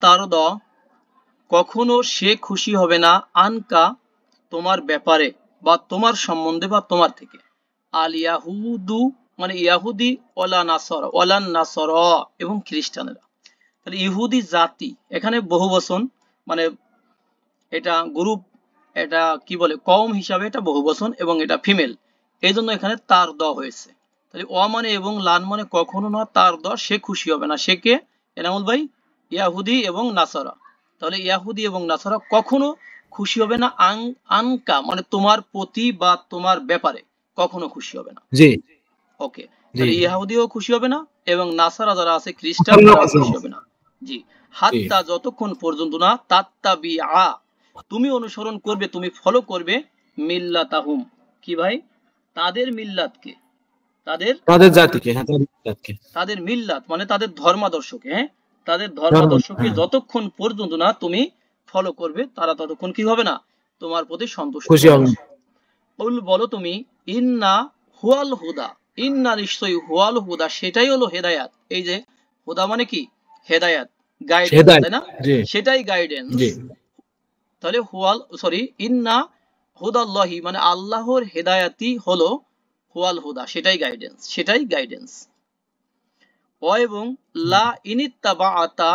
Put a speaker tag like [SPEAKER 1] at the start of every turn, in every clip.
[SPEAKER 1] তার দ কখনো সে খুশি হবে না আনকা তোমার ব্যাপারে বা তোমার সম্বন্ধে বা তোমার থেকে। আল ইয়াহুদু মানে ইয়াহুদি ওয়ালা নাসরা ওয়ালান নাসরা এবং খ্রিস্টানেরা। তাহলে ইহুদি জাতি এখানে বহুবচন, মানে এটা গ্রুপ, এটা কি বলে কওম হিসাবে এটা বহুবচন এবং এটা ফিমেল, এই জন্য এখানে তার দ হয়েছে। তাহলে অ মানে এবং লান মানে কখনো না, তার দ সে খুশি হবে না। সে কে? এনামুল ভাই, ইয়াহুদি এবং নাসারা। তাহলে ইয়াহুদি এবং নাসারা কখনো খুশি হবে না আনকা মানে তোমার প্রতি বা তোমার ব্যাপারে কখনো খুশি হবে না।
[SPEAKER 2] জি
[SPEAKER 1] ওকে,
[SPEAKER 2] জি
[SPEAKER 1] তাহলে ইহুদিও খুশি হবে না এবং নাসারা যারা আছে খ্রিস্টান
[SPEAKER 2] ধন্যবাদ
[SPEAKER 1] এরাও খুশি হবে না। জি,
[SPEAKER 2] জি
[SPEAKER 1] হাত্তা যতক্ষণ পর্যন্ত না তাত্তাবিআ তুমি অনুসরণ করবে, তুমি ফলো করবে মিল্লাতাহুম কি ভাই? তাদের মিল্লাতকে, তাদের
[SPEAKER 2] তাদের জাতিকে, হ্যাঁ তাদের জাতিকে
[SPEAKER 1] তাদের মিল্লাত মানে তাদের ধর্মাদর্শকে, হ্যাঁ তাদের
[SPEAKER 2] ধর্ম,
[SPEAKER 1] ধর্মাদর্শকে
[SPEAKER 2] হ্যাঁ
[SPEAKER 1] যতক্ষণ পর্যন্ত না তুমি ফলো করবে তারা ততক্ষণ কি হবে না? তোমার প্রতি সন্তুষ্ট
[SPEAKER 2] খুশি
[SPEAKER 1] হবে
[SPEAKER 2] হবে
[SPEAKER 1] না।
[SPEAKER 2] না।
[SPEAKER 1] বলো তুমি ইন্না হুয়াল হুদা, ইন্না নিশ্চয়ই হুয়াল হুদা সেটাই হলো হেদায়াত। এই যে হুদা মানে কি? হেদায়াত, গাইডেন্স,
[SPEAKER 2] হেদায়েত,
[SPEAKER 1] তাই না?
[SPEAKER 2] জি
[SPEAKER 1] সেটাই গাইডেন্স।
[SPEAKER 2] জি
[SPEAKER 1] তাহলে ইন্না হুদাল্লাহি মানে আল্লাহর হেদায়াতি হলো হুয়াল হুদা, সেটাই গাইডেন্স, সেটাই গাইডেন্স। এবং লা ইনিত্তাবাআতা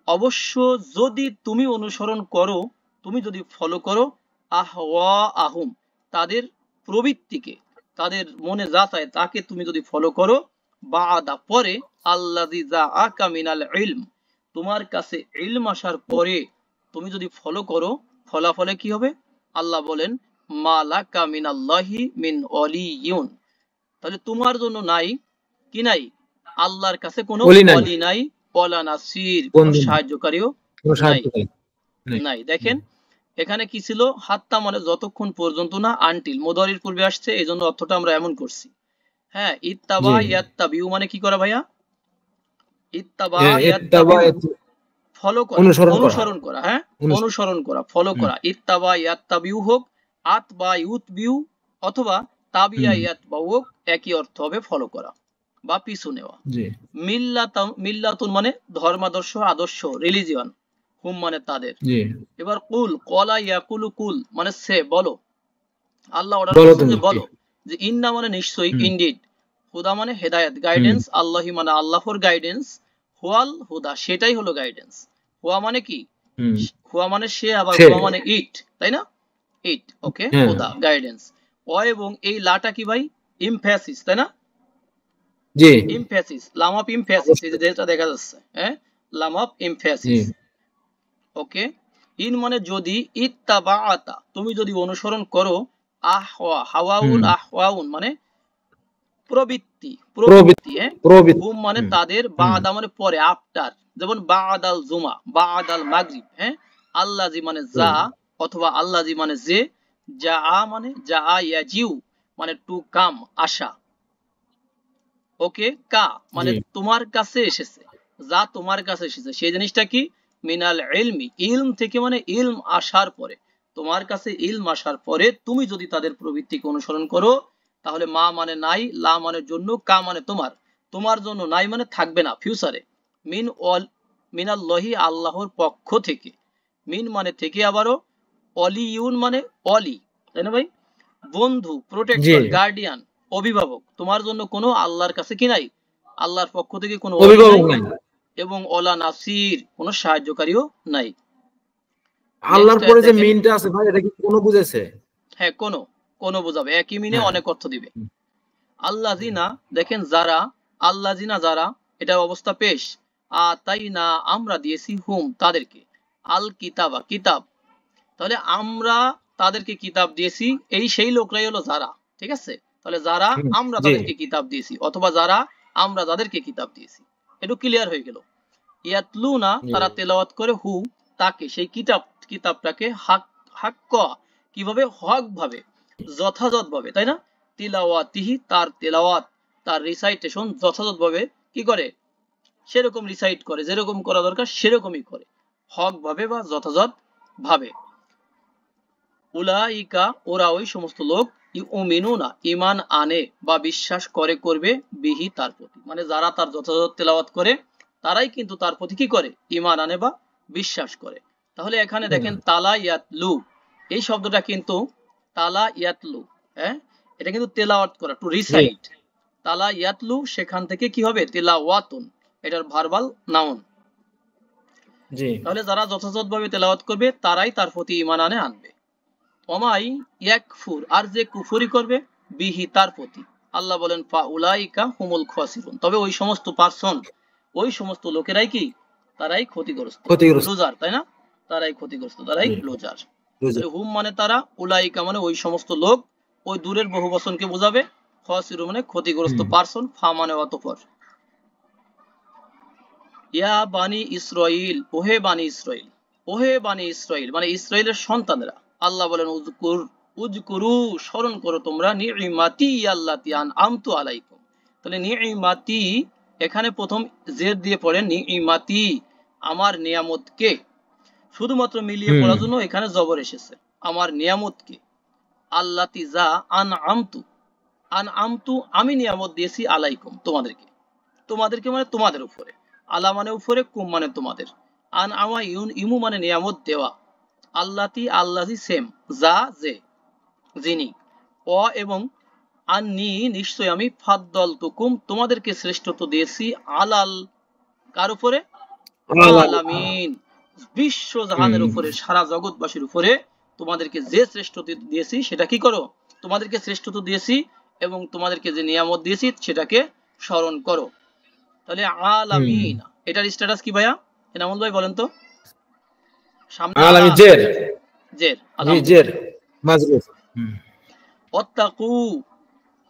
[SPEAKER 1] অবশ্য যদি তুমি অনুসরণ করো, তুমি যদি ফলো করো আহওয়া আহুম তাদের প্রবৃত্তিকে, তাদের মনে যা চায় তাকে তুমি যদি ফলো করো, বাদা পরে আল্লাযী জাআকা মিনাল ইলম তোমার কাছে ইলম আসার পরে তুমি যদি ফলো করো, ফলাফলে কি হবে? আল্লাহ বলেন মালাকা মিনাল্লাহি মিন ওয়ালিয়ুন, তাহলে তোমার জন্য নাই কি নাই? আল্লাহর কাছে কোনো
[SPEAKER 2] বলি নাই,
[SPEAKER 1] অলি নাই, ওয়ালা নাসির কোনো
[SPEAKER 2] বন্ধু নাই,
[SPEAKER 1] সাহায্যকারীও
[SPEAKER 2] কোনো
[SPEAKER 1] নাই।
[SPEAKER 2] সাহায্য নাই।
[SPEAKER 1] নাই, দেখেন এখানে কি ছিল? হাত্তা মানে যতক্ষণ পর্যন্ত না, আনটিল মুদারির পূর্বে আসছে, এই জন্য অর্থটা আমরা এমন করছি। হ্যাঁ, ইত্তাবা
[SPEAKER 2] জি
[SPEAKER 1] ইয়াত্তাবিউ মানে কি করা ভাইয়া? ইত্তাবা
[SPEAKER 2] ইত্তাবা,
[SPEAKER 1] ইয়াত্তাবিউ ফলো করা,
[SPEAKER 2] অনুসরণ করা,
[SPEAKER 1] অনুসরণ করা, হ্যাঁ
[SPEAKER 2] অনুসরণ।
[SPEAKER 1] অনুসরণ করা, ফলো
[SPEAKER 2] হুম
[SPEAKER 1] করা। ইত্তাবা ইয়াত্তাবিউ হোক, আতবা ইউতবিউ অথবা তাবিয়া
[SPEAKER 2] হুম
[SPEAKER 1] ইয়াতবাউ হোক, একই অর্থ হবে ফলো করা বা পিছু নেওয়া।
[SPEAKER 2] জি
[SPEAKER 1] মিল্লাতুন মানে ধর্মাদর্শ, আদর্শ, রিলিজিয়ন। হুম মানে তাদের।
[SPEAKER 2] জি
[SPEAKER 1] এবার কুল কলা ইয়াকুলু কুল মানে সে বলো, আল্লাহ অর্ডার
[SPEAKER 2] বলো
[SPEAKER 1] করছেন
[SPEAKER 2] তুমি,
[SPEAKER 1] যে
[SPEAKER 2] জি
[SPEAKER 1] বলো, যে ইন্না মানে নিশ্চয়ই,
[SPEAKER 2] হুম
[SPEAKER 1] ইনডিড, হুদা মানে হেদায়েত,
[SPEAKER 2] হুম
[SPEAKER 1] গাইডেন্স, আল্লাহি মানে আল্লাহর গাইডেন্স, হুয়াল হুদা সেটাই হলো গাইডেন্স। হুয়া মানে কি?
[SPEAKER 2] হুম
[SPEAKER 1] হুয়া মানে সে, আবার
[SPEAKER 2] সে,
[SPEAKER 1] হুয়া মানে ইট, তাই না? ইট, ওকে,
[SPEAKER 2] হ্যাঁ
[SPEAKER 1] হুদা গাইডেন্স। ও এবং এই লাটা কি ভাই? ইমফ্যাসিস, তাই না?
[SPEAKER 2] জি
[SPEAKER 1] ইমফ্যাসিস, লাম অফ ইমফ্যাসিস, এই যে
[SPEAKER 2] অবশ্যই,
[SPEAKER 1] যেটা দেখা যাচ্ছে, হ্যাঁ লাম of
[SPEAKER 2] G
[SPEAKER 1] emphasis. Okay, in মানে যদি, ইত্তাবাআতা তুমি যদি অনুসরণ করো, আহওয়া হাওয়াউন
[SPEAKER 2] হুম
[SPEAKER 1] আহওয়াউন মানে প্রবৃত্তি, প্রবৃত্তি,
[SPEAKER 2] প্রবৃত্তি,
[SPEAKER 1] হ্যাঁ
[SPEAKER 2] প্রবৃত্তি,
[SPEAKER 1] হুম মানে
[SPEAKER 2] হুম
[SPEAKER 1] তাদের,
[SPEAKER 2] হুম
[SPEAKER 1] বাদা মানে পরে, আফটার, যেমন বাদাল জুমা, বাদাল মাগরিব, হ্যাঁ আল্লাজি মানে যা অথবা আল্লাজি মানে যে, যা মানে যা ইয়াজিউ মানে টু কাম আসা, ওকে, কা মানে
[SPEAKER 2] জি
[SPEAKER 1] তোমার কাছে এসেছে, যা তোমার কাছে এসেছে সেই জিনিসটা কি? মিনাল ইলমি, ইলম থেকে মানে ইলম আসার পরে, তোমার কাছে ইলম আসার পরে তুমি যদি তাদের প্রবৃত্তিকে অনুসরণ করো, তাহলে মা মানে নাই, লা মানে জন্য, কা মানে তোমার, তোমার জন্য নাই মানে থাকবে না ফিউচারে। মিন অল মিনাল্লাহি আল্লাহর পক্ষ থেকে, মিন মানে থেকে, আবারও অলিউন মানে অলি, তাই না ভাই? বন্ধু,
[SPEAKER 2] জি
[SPEAKER 1] প্রোটেক্টর, গার্ডিয়ান, অভিভাবক, তোমার জন্য কোনো আল্লাহর কাছে কি নাই? আল্লাহর পক্ষ থেকে কোনো অলি নাই
[SPEAKER 2] অভিভাবক নাই,
[SPEAKER 1] এবং অলা নাসির কোনো সাহায্যকারীও নাই। নেক্সট
[SPEAKER 2] আল্লাহর
[SPEAKER 1] আয়াত
[SPEAKER 2] পরে যে
[SPEAKER 1] দেখেন।
[SPEAKER 2] মিনটা আছে ভাই, এটা কি কোনো বুঝেছে?
[SPEAKER 1] হ্যাঁ, কোনো, কোনো বোঝাবে, একই মিনে
[SPEAKER 2] হ্যাঁ
[SPEAKER 1] অনেক অর্থ দিবে। আল্লাহ জিনা, দেখেন যারা, আল্লাহ জিনা যারা, এটার অবস্থা পেশ, তাই না আমরা দিয়েছি হুম তাদেরকে, আল কিতাবা কিতাব, তাহলে আমরা তাদেরকে কিতাব দিয়েছি, এই সেই লোকরাই হলো যারা, ঠিক আছে? তাহলে যারা
[SPEAKER 2] হুম
[SPEAKER 1] আমরা
[SPEAKER 2] জি
[SPEAKER 1] তাদেরকে কিতাব দিয়েছি অথবা যারা আমরা যাদেরকে কিতাব দিয়েছি, একটু ক্লিয়ার হয়ে গেল। ইয়াতলুনা
[SPEAKER 2] জি
[SPEAKER 1] তারা তেলাওয়াত করে, হু তাকে, সেই কিতাবটাকে, হাক্ক কিভাবে? হক ভাবে, যথাযথ ভাবে, তাই না? তিলাওয়াতিহি তার তেলাওয়াত, তার রিসাইটেশন যথাযথ ভাবে কি করে? সেরকম রিসাইট করে, যেরকম করা দরকার সেরকমই করে, হক ভাবে বা যথাযথ ভাবে। উলাইকা ওরা ওই সমস্ত লোক, ইউমিনুনা ঈমান আনে বা বিশ্বাস করে করবে, বিহি তার প্রতি, মানে যারা তার যথাযথ তেলাওয়াত করে তারাই কিন্তু তার প্রতি কি করে? ঈমান আনে বা বিশ্বাস করে। তাহলে এখানে দেখেন তালা ইয়াতলু, এই শব্দটা কিন্তু তালা ইয়াতলু, হ্যাঁ, এটা কিন্তু তেলাওয়াত করা, টু রিসাইট। তালা ইয়াতলু সেখান থেকে কি হবে, তেলাওয়াতুন, এটার ভার্বাল নাউন। তাহলে যারা যথাযথভাবে তেলাওয়াত করবে তারাই তার প্রতি ঈমান আনবে। ওমাই ইয়াকফুর, আর যে কুফরি করবে, বিহি তার প্রতি, আল্লাহ বলেন ফাউলাইকা হুমুল খাসিরুন, তবে ওই সমস্ত পারসন, ওই সমস্ত লোকেরাই কি, তারাই ক্ষতিগ্রস্ত, লুজার, তাই না, তারাই ক্ষতিগ্রস্ত, তারাই লুজার। হুম মানে তারা, উলাইকা মানে ওই সমস্ত লোক, ওই দূরের বহু বচনকে বোঝাবে, খাসিরু মানে ক্ষতিগ্রস্ত পারসন, ফা মানে অতঃপর। ইয়া বানি ইসরাইল, ওহে বানি ইসরাইল, ওহে বানি ইসরাইল মানে ইসরাইলের সন্তানেরা, আল্লাহ বলেন উজকুরু স্মরণ করো তোমরা, নিইমাতি আল্লাতি আনআমতু আলাইকুম। তাহলে নিইমাতি এখানে প্রথম জের দিয়ে পড়েন, নিইমাতি আমার নিয়ামতকে, শুধুমাত্র মিলিয়ে পড়ার জন্য এখানে জবর এসেছে, আমার নিয়ামতকে, আল্লাতি যা আনআমতু আমি নিয়ামত দিয়েছি, আলাইকুম তোমাদেরকে, তোমাদেরকে মানে তোমাদের উপরে, আলা মানে উপরে, কুম মানে তোমাদের, আন আমা ইমু মানে নিয়ামত দেওয়া, আল্লাতি আল্লাহি সেম, যা যে যিনি, অ এবং আন্নি নিশ্চয় আমি, ফাদ্দল তুকুম তোমাদেরকে শ্রেষ্ঠত্ব দিয়েছি, আলাল কার উপরে, আলামিন বিশ্ব জাহানের উপরে, সারা জগৎবাসীর উপরে তোমাদেরকে যে শ্রেষ্ঠত্ব দিয়েছি সেটা কি করো, তোমাদেরকে শ্রেষ্ঠত্ব দিয়েছি এবং তোমাদেরকে যে নিয়ামত দিয়েছি সেটাকে স্মরণ করো। তাহলে আলামিন এটার স্ট্যাটাস কি ভাইয়া, এনামুল ভাই বলেন তো, সামনে আলামিন জের, জের জের মাজরুফ। ওয়াত্তাকু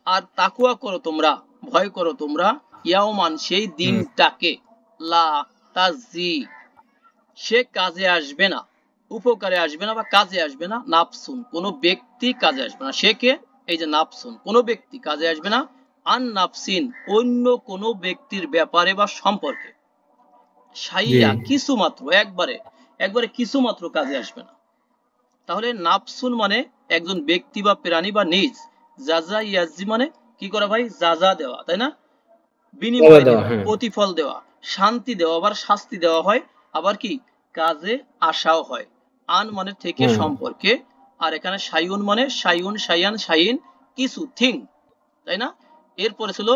[SPEAKER 1] আর তাকওয়া করো তোমরা, ভয় করো তোমরা, ইয়াওমান সেই দিনটাকে, লা তাজি সে কাজে আসবে না, উপকারে আসবে না বা কাজে আসবে না, নাফসুন কোন ব্যক্তি কাজে আসবে না, সে কে, এই যে নাফসুন কোন ব্যক্তি কাজে আসবে না, আন নাফসিন অন্য কোন ব্যক্তির ব্যাপারে বা সম্পর্কে, শাইয়া কিছু মাত্র, একবারে কিছু মাত্র কাজে আসবে না। তাহলে নাফসুন মানে একজন ব্যক্তি বা প্রাণী বা নিজ, জাজা ইয়াজি মানে কি করা ভাই, জাজা দেওয়া, তাই না, বিনিময় দেওয়া, প্রতিফল দেওয়া, শান্তি দেওয়া, আবার শাস্তি দেওয়া হয়, আবার কি কাজে আসাও হয়। আন মানে থেকে সম্পর্কে, আর এখানে শাইউন মানে শাইউন শাইয়ান শাইন কিছু থিং, তাই না। এরপরে ছিল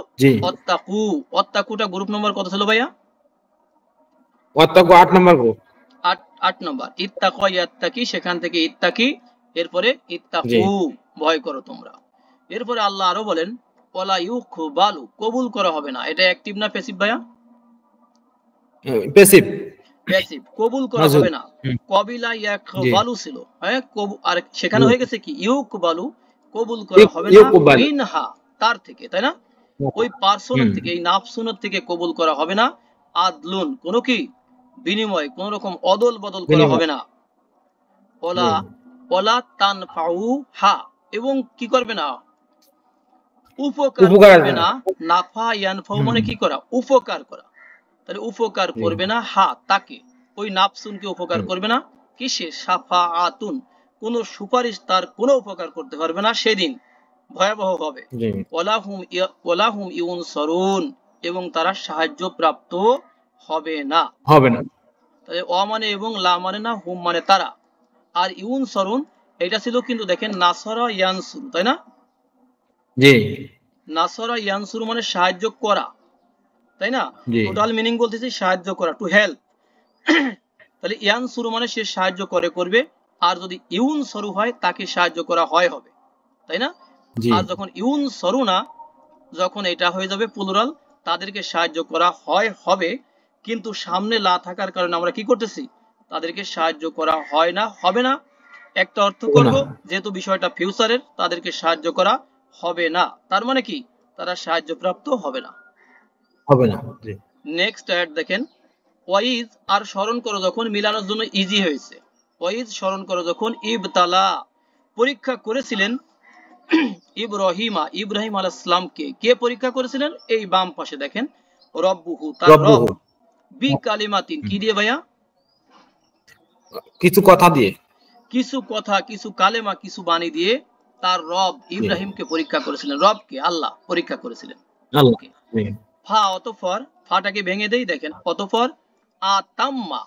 [SPEAKER 1] অত্তাকু, অত্তাকুটা গ্রুপ নম্বর কত ছিল ভাইয়া,
[SPEAKER 2] অত্তাকু 8 নম্বর গ্রুপ,
[SPEAKER 1] 8 নম্বর। ইত্তাকা ইয়াত্তাকি সেখান থেকে ইত্তাকি, এরপরে ইত্তাকু ভয় করো তোমরা। এরপরে আল্লাহ আরো বলেন ওয়ালা ইউকবালু কবুল করা হবে না, এটা অ্যাকটিভ না প্যাসিভ ভাইয়া,
[SPEAKER 2] প্যাসিভ,
[SPEAKER 1] প্যাসিভ, কবুল করা হবে না, কবিলা ইয়াকবালু ছিল, হ্যাঁ, আর সেখানে হয়ে গেছে কি ইউকবালু, কবুল করা হবে না, মিনহা তার থেকে, তাই না, ওই পার্সনের থেকে, এই নাফসুনের থেকে কবুল করা হবে না, আদলুন কোন কি বিনিময়, কোন রকম অদল বদল করা হবে না, ওলা ওলা তানফাউ হা এবং কি করবে না, উপকার করবে না, নাফা ইয়ানফাউ মানে কি করা, উপকার করা, তাহলে উপকার করবে না, হা তাকে, ওই নাফসুনকে উপকার করবে না, কিসে, শাফাআতুন কোন সুপারিশ তার কোনো উপকার করতে পারবে না, সেদিন ভয়াবহ হবে, ওয়ালাহুম ইউনসারুন এবং তারা সাহায্য প্রাপ্ত হবে না, তাহলে অ মানে এবং, লা মানে না, হুম মানে তারা, আর ইউনসারুন এটা ছিল কিন্তু দেখেন নাসরা ইয়ানসুর, তাই না,
[SPEAKER 2] জি
[SPEAKER 1] নাসরা ইয়ানসুর মানে সাহায্য করা, তাই না, টোটাল মিনিং বলতেছি সাহায্য করা, টু হেল্প। তাহলে ইয়ানসুর মানে সে সাহায্য করবে, আর যদি ইউনসরু হয় তাকে সাহায্য করা হয় হবে, তাই না, আর যখন ইউনসরু না, যখন এটা হয়ে যাবে প্লুরাল, তাদেরকে সাহায্য করা হয় হবে, কিন্তু সামনে লা থাকার কারণে আমরা কি করতেছি, তাদেরকে সাহায্য করা হয় না, হবে না, একটা অর্থ করব যেহেতু বিষয়টা ফিউচারের, তাদেরকে সাহায্য করা হবে না, তার মানে কি তারা সাহায্য প্রাপ্ত হবে না। নেক্সট আয়াত দেখেন, ওয়াইজ আর স্মরণ করো যখন, মিলানোর জন্য ইজি হয়েছে, ওয়াইজ স্মরণ করো যখন, ইবতালা পরীক্ষা করেছিলেন, ইব্রাহিম আলাইহিস সালামকে কে পরীক্ষা করেছিলেন, এই বাম পাশে দেখেন, রব্বুহু তার রব, বি কালিমাতিন কি দিয়ে ভাইয়া,
[SPEAKER 2] কিছু কথা দিয়ে,
[SPEAKER 1] কিছু কালেমা, কিছু বাণী দিয়ে তার রব ইব্রাহিমকে পরীক্ষা করেছিলেন, রবকে আল্লাহ পরীক্ষা করেছিলেন, ফা অতঃপর, ফাটাকে ভেঙে দেই, দেখেন অতঃপর আতাম্মা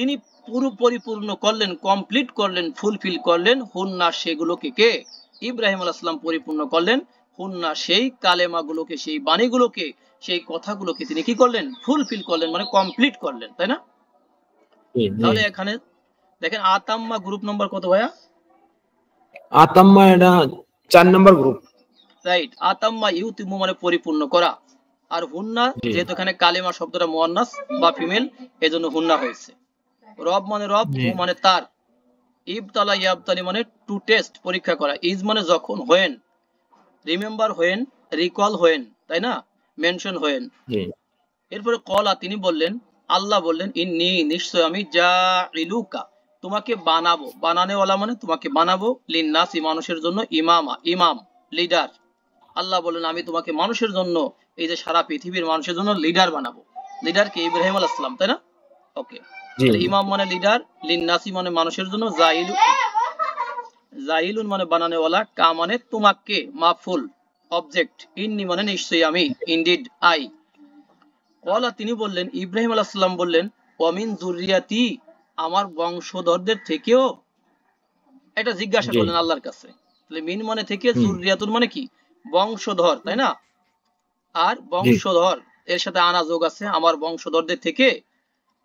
[SPEAKER 1] তিনি পুরো পরিপূর্ণ করলেন, কমপ্লিট করলেন, ফুলফিল করলেন হুন্না সেগুলোকে। কে? ইব্রাহিম আলাইহিস সালাম পরিপূর্ণ করলেন হুন্না সেই কালেমাগুলোকে, সেই বাণীগুলোকে, সেই কথাগুলোকে তিনি কি করলেন? ফুলফিল করলেন, মানে কমপ্লিট করলেন, তাই না?
[SPEAKER 2] জি জি।
[SPEAKER 1] তাহলে এখানে দেখেন আতাম্মা গ্রুপ নাম্বার কত ভাইয়া?
[SPEAKER 2] আতাম্মা এটা 4 নাম্বার গ্রুপ।
[SPEAKER 1] রাইট। আতাম্মা ইউতিমু মানে পরিপূর্ণ করা, আর হুন্না
[SPEAKER 2] জি
[SPEAKER 1] যেহেতু এখানে কালেমা শব্দটা মুয়ান্নাস বা ফিমেল, এজন্য হুন্না হয়েছে। রব মানে রব,
[SPEAKER 2] জি
[SPEAKER 1] হু মানে তার, ইবতালা ইয়াবতালি মানে টু টেস্ট, পরীক্ষা করা, ইজ মানে যখন, when remember, when recall, when, তাই না? Mention, when.
[SPEAKER 2] জি
[SPEAKER 1] এরপরে কলা তিনি বললেন, আল্লাহ বললেন, ইন্নী নিশ্চয় আমি জাইলুকা তোমাকে বানাবো, বানানেওয়ালা মানে তোমাকে বানাবো, লিন্নাসি মানুষের জন্য, ইমামা ইমাম, লিডার। আল্লাহ বললেন আমি তোমাকে মানুষের জন্য, এই যে সারা পৃথিবীর মানুষের জন্য লিডার বানাবো। লিডার কে? ইব্রাহিম আলাইহিস সালাম, তাই না? ওকে।
[SPEAKER 2] জি
[SPEAKER 1] তাহলে
[SPEAKER 2] জি।
[SPEAKER 1] ইমাম মানে লিডার, লিন্নাসি মানে মানুষের জন্য, জাইলুন মানে বানানেওয়ালা, কা মানে তোমাকে, মাফুল অবজেক্ট, ইন্নি মানে নিশ্চয়ই আমি, ইনডিড আই। কলা তিনি বললেন, ইব্রাহিম আলাইহিস সালাম বললেন, ওয়ামিন যুররিয়াতি আমার বংশধরদের থেকেও। এটা জিজ্ঞাসা
[SPEAKER 2] জি
[SPEAKER 1] করলেন আল্লাহর কাছে। তাহলে মিন মানে থেকে,
[SPEAKER 2] হুম
[SPEAKER 1] যুররিয়াতুন মানে কি? বংশধর, তাই না? আর
[SPEAKER 2] জি
[SPEAKER 1] বংশধর এর সাথে আনা যোগ আছে, আমার বংশধরদের থেকে।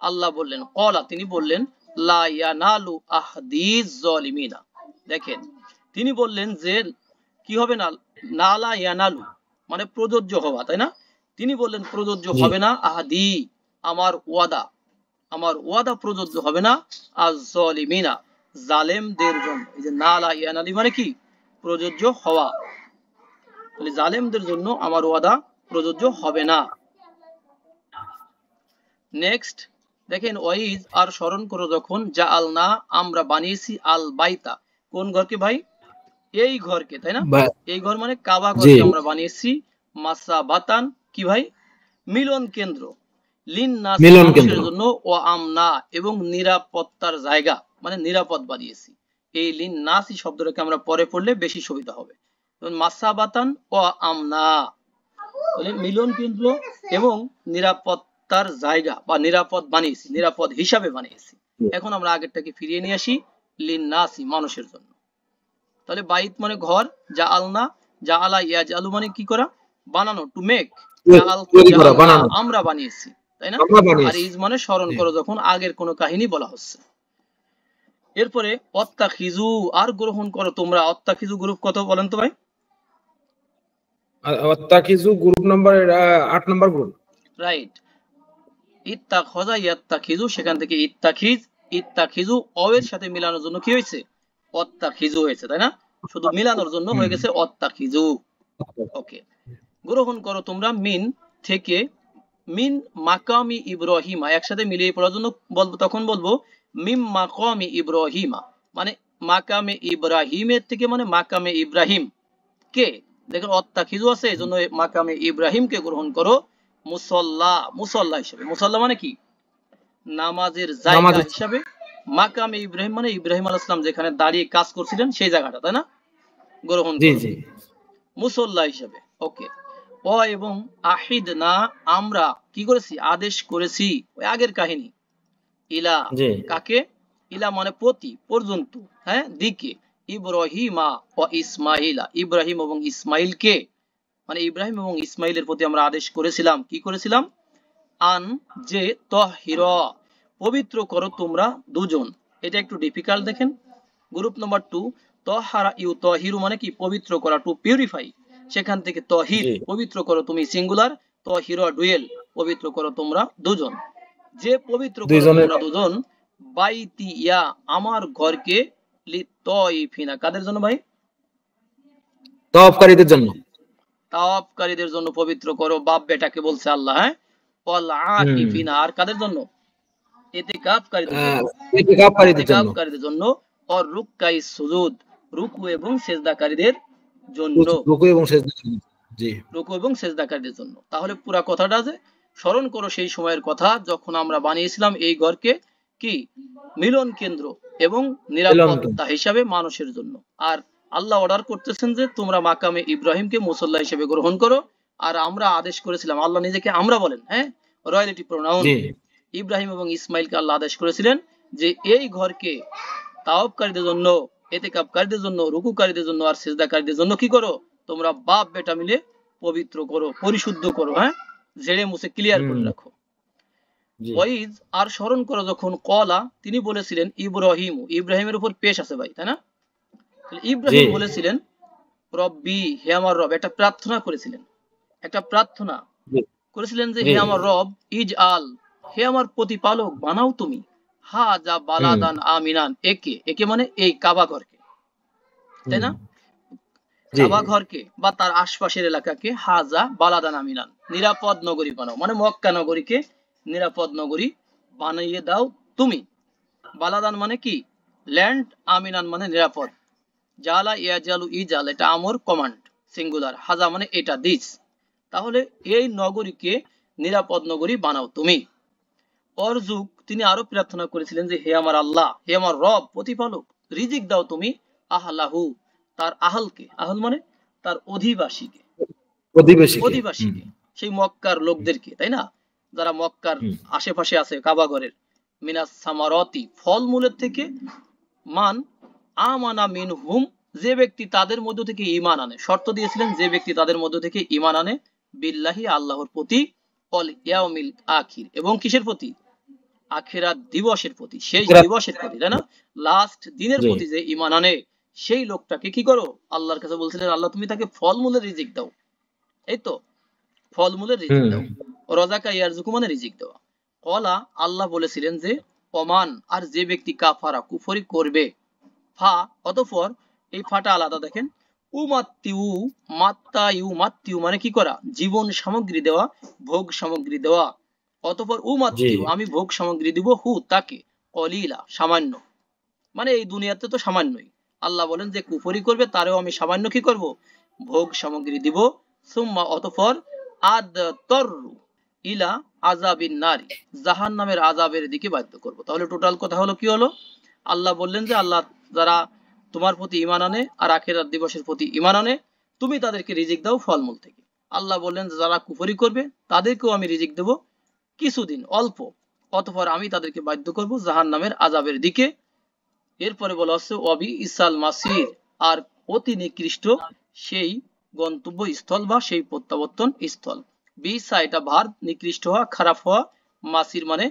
[SPEAKER 1] আল্লাহ বললেন, কলা তিনি বললেন, লা ইয়ানালু আহদিজ জালিমিনা। দেখেন তিনি বললেন যে কি হবে না, নালা ইয়ানালু মানে প্রযোজ্য হওয়া, তাই না? তিনি বললেন প্রযোজ্য
[SPEAKER 2] জি
[SPEAKER 1] হবে না, আহদি আমার ওয়াদা, আমার ওয়াদা প্রযোজ্য হবে না, আজ জালিমিনা জালেমদের জন্য। এই যে নালা ইয়ানালি মানে কি? প্রযোজ্য হওয়া। তাহলে জালেমদের জন্য আমার ওয়াদা প্রযোজ্য হবে না। নেক্সট দেখেন, ওয়াইজ আর স্মরণ করো যখন, যা আলনা আমরা বানিয়েছি, আল বাইতা কোন ঘরকে ভাই? এই ঘরকে, তাই না?
[SPEAKER 2] বা-
[SPEAKER 1] এই ঘর মানে কাবা
[SPEAKER 2] জি
[SPEAKER 1] ঘরকে আমরা বানিয়েছি, মাসা বাতান কি ভাই? মিলন কেন্দ্র, লিন নাসি
[SPEAKER 2] মিলন কেন্দ্র।
[SPEAKER 1] মানুষের জন্য, ও আমনা এবং নিরাপত্তার জায়গা, মানে নিরাপদ বানিয়েছি। এই লিন নাসি শব্দটাকে আমরা পরে পড়লে বেশি সুবিধা হবে। মাসা বাতান ও আমনা, তাহলে মিলন কেন্দ্র এবং নিরাপত্তার জায়গা বা নিরাপদ বানিয়েছি, নিরাপদ হিসাবে বানিয়েছি। এখন আমরা আগেরটাকে ফিরিয়ে নিয়ে আসি, লিন্নাসি মানুষের জন্য। তাহলে বাইত মানে ঘর, যা আলনা, যা আলা ইয়াজালু মানে কি করা? বানানো, টু মেক, যা আলতু
[SPEAKER 2] তৈরি
[SPEAKER 1] যা
[SPEAKER 2] করা,
[SPEAKER 1] আলনা
[SPEAKER 2] বানানো,
[SPEAKER 1] আমরা বানিয়েছি, তাই না?
[SPEAKER 2] আমরা
[SPEAKER 1] আর
[SPEAKER 2] বানিয়েছি।
[SPEAKER 1] ইজ মানে স্মরণ
[SPEAKER 2] জি।
[SPEAKER 1] করো যখন আগের কোনো কাহিনী বলা হচ্ছে। এরপরে অত্তাখিজু আর গ্রহণ করো তোমরা। অত্তাখিজু গ্রুপ কত বলেন তো ভাই?
[SPEAKER 2] তাকিজু group number 8 number group.
[SPEAKER 1] Right. ইত্তাখযা ইয়াত্তাখিজু, সেখান থেকে ইত্তাখিজ, ইত্তাখিজু অয়ের সাথে মিলানোর জন্য কি হয়েছে? অত্তাখিজু হয়েছে, তাই না? শুধু মিলানোর জন্য
[SPEAKER 2] হুম
[SPEAKER 1] হয়ে গেছে অত্তাখিজু। ওকে। গ্রহণ করো তোমরা মিন থেকে, মিন মাকামি ইব্রাহিমা, একসাথে মিলিয়ে পড়ার জন্য বলবো, তখন বলবো মিম মাকামি ইব্রাহিমা, মানে মাকামে ইব্রাহিমের থেকে, মানে মাকামে ইব্রাহিম কে? দেখেন অত্তাখিজু আছে, এই জন্য মাকামে ইব্রাহিমকে গ্রহণ করো, মুসল্লা, মুসল্লা হিসেবে। মুসল্লা মানে কি? নামাজের জায়গা
[SPEAKER 2] নামাজের।
[SPEAKER 1] হিসাবে। মাকামে ইব্রাহিম মানে ইব্রাহিম আলাইহিস সালাম যেখানে দাঁড়িয়ে কাজ করছিলেন সেই জায়গাটা, তাই না? গ্রহণ
[SPEAKER 2] জি
[SPEAKER 1] করো
[SPEAKER 2] জি
[SPEAKER 1] মুসল্লা হিসাবে। ওকে। ও এবং আহিদ না আমরা কি করেছি? আদেশ করেছি, ওই আগের কাহিনী। ইলা
[SPEAKER 2] জি
[SPEAKER 1] কাকে? ইলা মানে প্রতি, পর্যন্ত, হ্যাঁ দিকে, ইব্রাহিমা ও ইসমাইলা ইব্রাহিম এবং ইসমাইলকে, মানে ইব্রাহিম এবং ইসমাইলের প্রতি আমরা আদেশ করেছিলাম, কি করেছিলাম? আন যে তহির পবিত্র করো তোমরা দুজন। এটা একটু ডিফিকাল্ট দেখেন। গ্রুপ নাম্বার 2, তহারা ইউ তহিরু মানে কি? পবিত্র করা, টু পিউরিফাই। সেখান থেকে তহির
[SPEAKER 2] জি
[SPEAKER 1] পবিত্র করো তুমি সিঙ্গুলার, তহির ডুয়েল পবিত্র করো তোমরা দুজন। যে পবিত্র করো
[SPEAKER 2] দুইজনের
[SPEAKER 1] তোমরা দুজন, বাইতি ইয়া আমার ঘরকে, লিত্তয়িফিনা কাদের জন্য ভাই?
[SPEAKER 2] তওয়াফকারীদের জন্য।
[SPEAKER 1] তাওয়াফকারীদের জন্য পবিত্র করো, বাপ বেটাকে বলছে আল্লাহ, হ্যাঁ। ওয়াল
[SPEAKER 2] হুম
[SPEAKER 1] আকিফিনা আর কাদের জন্য? ইতিকাফকারীদের জন্য।
[SPEAKER 2] ইতিকাফকারীদের জন্য।
[SPEAKER 1] ইতিকাফকারীদের জন্য। অর রুক্কাই সুজুদ রুকু এবং সেজদাকারীদের জন্য।
[SPEAKER 2] রুকু এবং সেজদা। জি
[SPEAKER 1] রুকু এবং সেজদাকারীদের জন্য। তাহলে পুরা কথাটা যে স্মরণ করো সেই সময়ের কথা যখন আমরা বানিয়েছিলাম এই ঘরকে কি? মিলন কেন্দ্র এবং
[SPEAKER 2] এলন্ত।
[SPEAKER 1] নিরাপত্তা হিসাবে মানুষের জন্য। আর আল্লাহ অর্ডার করতেছেন যে তোমরা মাকামে ইব্রাহিমকে মুসল্লা হিসেবে গ্রহণ করো। আর আমরা আদেশ করেছিলাম, আল্লাহ নিজেকে আমরা বলেন, হ্যাঁ, রয়্যালিটি প্রোনাউন,
[SPEAKER 2] জি
[SPEAKER 1] ইব্রাহিম এবং ইসমাইলকে আল্লাহ আদেশ করেছিলেন যে এই ঘরকে তাওয়াফকারীদের জন্য, ইতিকাফকারীদের জন্য, রুকুকারীদের জন্য আর সিজদাকারীদের জন্য কি করো, তোমরা বাপ বেটা মিলে পবিত্র করো, পরিশুদ্ধ করো, হ্যাঁ, ঝেড়ে মুছে ক্লিয়ার করে রাখো। ওয়াইজ আর স্মরণ করো যখন কলা তিনি বলেছিলেন ইব্রাহিম, ইব্রাহিমের উপর পেশ আছে ভাই, তাই না? ইব্রাহিম বলেছিলেন রব্বি, হে আমার রব, একটা প্রার্থনা করেছিলেন, একটা প্রার্থনা করেছিলেন যে হে আমার রব ইজ আল, হে আমার প্রতিপালক বানাও তুমি হাজা বালাদান আমিনান, একে মানে এই কাবা ঘরকে, তাই না? কাবা ঘরকে বা তার আশপাশের এলাকাকে হাজা বালাদান আমিনান, নিরাপদ নগরী বানাও, মানে মক্কা নগরীকে নিরাপদ নগরী বানিয়ে দাও তুমি। বালাদান মানে কি? ল্যান্ড, আমিনান মানে নিরাপদ। জালা ইয়াজালু ইজাল, এটা আমর কমান্ড সিঙ্গুলার, হাজা মানে এটা দিস, তাহলে এই নগরীকে নিরাপদ নগরী বানাও তুমি। অরজুক তিনি আরো প্রার্থনা করেছিলেন যে হে আমার আল্লাহ, হে আমার রব প্রতিপালক, রিজিক দাও তুমি আহলাহু, তার আহলকে, আহল মানে তার অধিবাসীকে, অধিবাসীকে, সেই মক্কার লোকদেরকে, তাই না, যারা মক্কার আশেপাশে আছে কাবা ঘরের, মিনাস সামারতি ফলমূলের থেকে, মান আমানা মিনহুম যে ব্যক্তি তাদের মধ্য থেকে ঈমান আনে, শর্ত দিয়েছিলেন যে ব্যক্তি তাদের মধ্য থেকে ঈমান আনে, বিল্লাহি আল্লাহর প্রতি, অল ইয়াউমিল আখির এবং কিসের প্রতি, আখিরাত দিবসের প্রতি, শেষ দিবসের প্রতি, তাই না, লাস্ট দিনের প্রতি যে ঈমান আনে সেই লোকটাকে কি করো, আল্লাহর কাছে বলছিলেন আল্লাহ তুমি তাকে ফলমূলের রিজিক দাও, এই তো ফলমূলের রিজিক দাও, রাযাকা ইয়ারযুকু মানে রিজিক দেওয়া। কলা আল্লাহ বলেছিলেন যে ওমান আর যে ব্যক্তি কাফারা কুফরি করবে, ফা অতঃপর এই ফাটা আলাদা দেখেন, উমাত্তিউ মাত্তাইউ, মাত্তিউ মানে কি করা, জীবন সামগ্রী দেওয়া, ভোগ সামগ্রী দেওয়া, অতঃপর উমাত্তিউ আমি ভোগ সামগ্রী দিব হু তাকে, কলিলা সামান্য, মানে এই দুনিয়াতে তো সামান্যই, আল্লাহ বলেন যে কুফরি করবে তারেও আমি সামান্য কি করব, ভোগ সামগ্রী দিব। সুম্মা অতঃপর আদ তররু ইলা আযাবিন নারি, জাহান্নামের আযাবের দিকে বাধ্য করব। তাহলে টোটাল কথা হলো কি হলো, আল্লাহ বললেন যে আল্লাহ যারা তোমার প্রতি ঈমান আনে আর আখিরাত দিবসের প্রতি ঈমান আনে তুমি তাদেরকে রিজিক দাও ফলমূল থেকে। আল্লাহ বললেন যে যারা কুফরি করবে তাদেরকেও আমি রিজিক দেব কিছুদিন অল্প, অতঃপর আমি তাদেরকে বাধ্য করব জাহান্নামের আযাবের দিকে। এরপরে বলা হচ্ছে অবি ইসাল মাসির, আর অতি নিকৃষ্ট সেই গন্তব্য স্থল বা সেই প্রত্যাবর্তন স্থল। বিসা এটা ভার্ব, নিকৃষ্ট হওয়া, খারাপ হওয়া, মাসির মানে